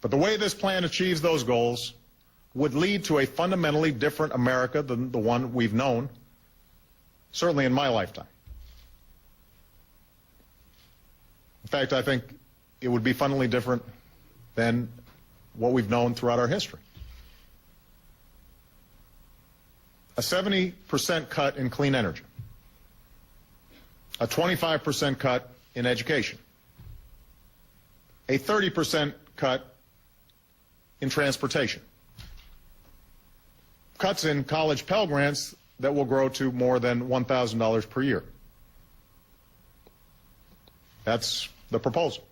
But the way this plan achieves those goals would lead to a fundamentally different America than the one we've known, certainly in my lifetime. In fact, I think it would be fundamentally different than what we've known throughout our history. A 70% cut in clean energy, a 25% cut in education, a 30% cut in transportation, cuts in college Pell Grants that will grow to more than $1,000 per year. That's the proposal.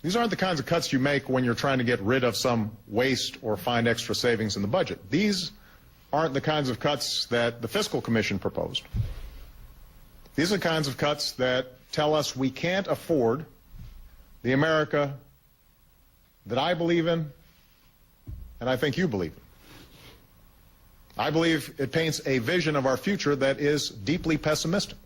These aren't the kinds of cuts you make when you're trying to get rid of some waste or find extra savings in the budget. These aren't the kinds of cuts that the Fiscal Commission proposed. These are the kinds of cuts that tell us we can't afford the America that I believe in and I think you believe in. I believe it paints a vision of our future that is deeply pessimistic.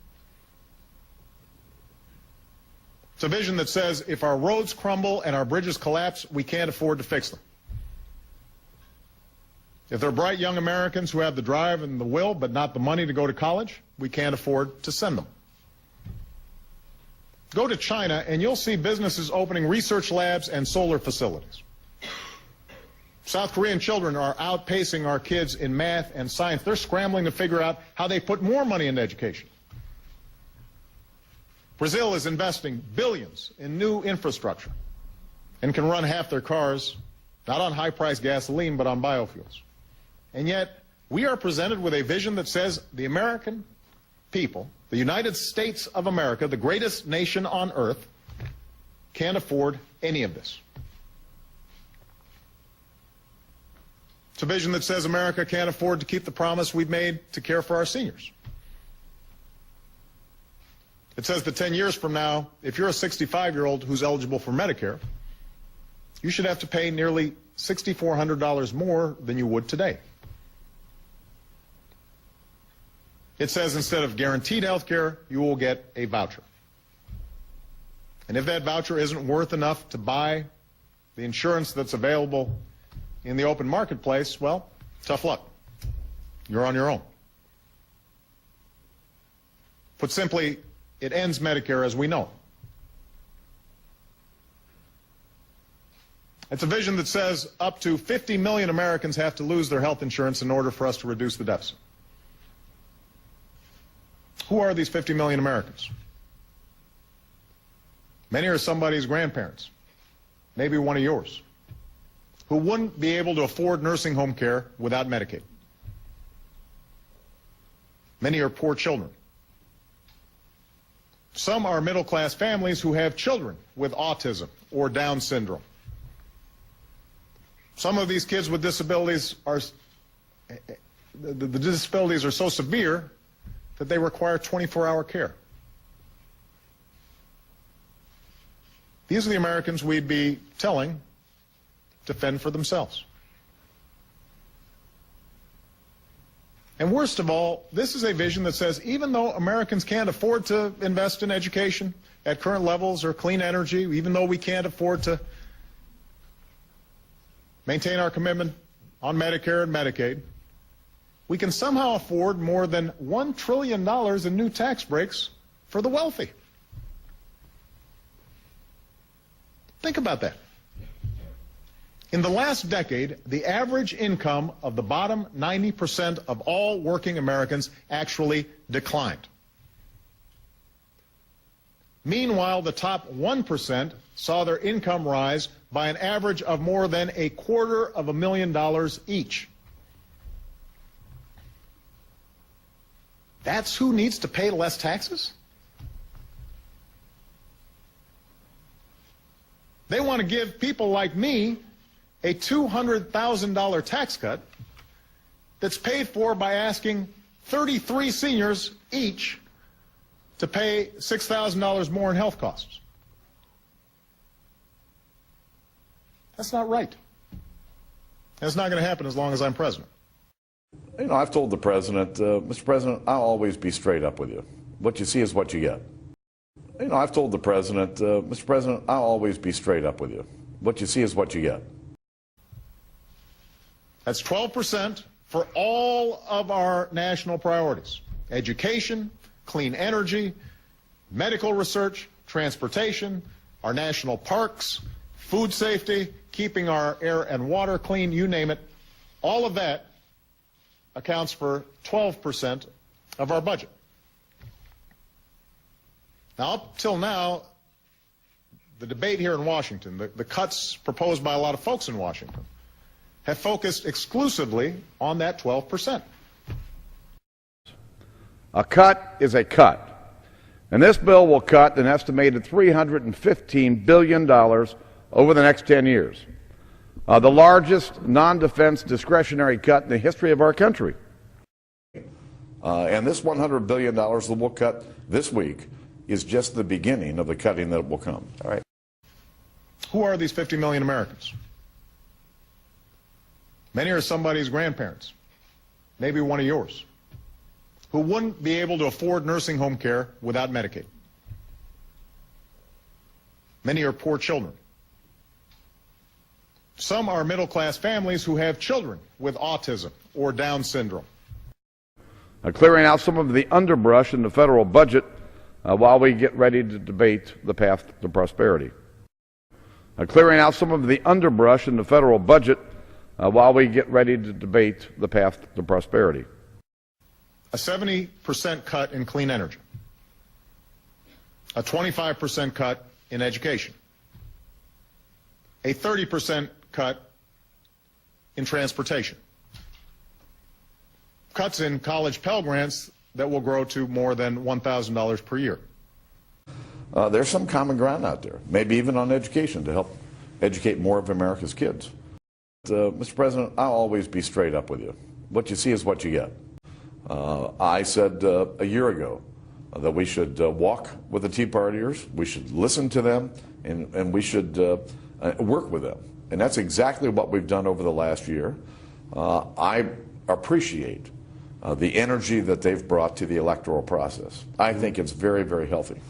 It's a vision that says if our roads crumble and our bridges collapse, we can't afford to fix them. If they're bright young Americans who have the drive and the will but not the money to go to college, we can't afford to send them. Go to China and you'll see businesses opening research labs and solar facilities. South Korean children are outpacing our kids in math and science. They're scrambling to figure out how they put more money into education. Brazil is investing billions in new infrastructure and can run half their cars not on high-priced gasoline but on biofuels. And yet, we are presented with a vision that says the American people, the United States of America, the greatest nation on earth, can't afford any of this. It's a vision that says America can't afford to keep the promise we've made to care for our seniors. It says that 10 years from now, if you're a 65-year-old who's eligible for Medicare, you should have to pay nearly $6,400 more than you would today. It says instead of guaranteed health care, you will get a voucher. And if that voucher isn't worth enough to buy the insurance that's available in the open marketplace, well, tough luck. You're on your own. Put simply, it ends Medicare as we know it. It's a vision that says up to 50 million Americans have to lose their health insurance in order for us to reduce the deficit. Who are these 50 million Americans? Many are somebody's grandparents, maybe one of yours, who wouldn't be able to afford nursing home care without Medicaid. Many are poor children. Some are middle-class families who have children with autism or Down syndrome. Some of these kids with disabilities are, the disabilities are so severe that they require 24-hour care. These are the Americans we'd be telling to fend for themselves. And worst of all, this is a vision that says even though Americans can't afford to invest in education at current levels or clean energy, even though we can't afford to maintain our commitment on Medicare and Medicaid, we can somehow afford more than $1 trillion in new tax breaks for the wealthy. Think about that. In the last decade, the average income of the bottom 90% of all working Americans actually declined. Meanwhile, the top 1% saw their income rise by an average of more than $250,000 each. That's who needs to pay less taxes? They want to give people like me a $200,000 tax cut that's paid for by asking 33 seniors each to pay $6,000 more in health costs. That's not right. That's not going to happen as long as I'm president. You know, I've told the president, Mr. President, I'll always be straight up with you. What you see is what you get. You know, I've told the president, Mr. President, I'll always be straight up with you. What you see is what you get. That's 12% for all of our national priorities: education, clean energy, medical research, transportation, our national parks, food safety, keeping our air and water clean, you name it. All of that accounts for 12% of our budget. Now, up till now, the debate here in Washington, the cuts proposed by a lot of folks in Washington, have focused exclusively on that 12%. A cut is a cut. And this bill will cut an estimated $315 billion over the next 10 years. The largest non-defense discretionary cut in the history of our country. And this $100 billion that we'll cut this week is just the beginning of the cutting that will come. All right. Who are these 50 million Americans? Many are somebody's grandparents, maybe one of yours, who wouldn't be able to afford nursing home care without Medicaid. Many are poor children. Some are middle-class families who have children with autism or Down syndrome. Clearing out some of the underbrush in the federal budget while we get ready to debate the path to prosperity. Clearing out some of the underbrush in the federal budget while we get ready to debate the path to prosperity. A 70% cut in clean energy. A 25% cut in education. A 30% cut in transportation. Cuts in college Pell Grants that will grow to more than $1,000 per year. There's some common ground out there, maybe even on education, to help educate more of America's kids. Mr. President, I'll always be straight up with you. What you see is what you get. I said a year ago that we should walk with the Tea Partiers, we should listen to them, and we should work with them. And that's exactly what we've done over the last year. I appreciate the energy that they've brought to the electoral process. I think it's very, very healthy.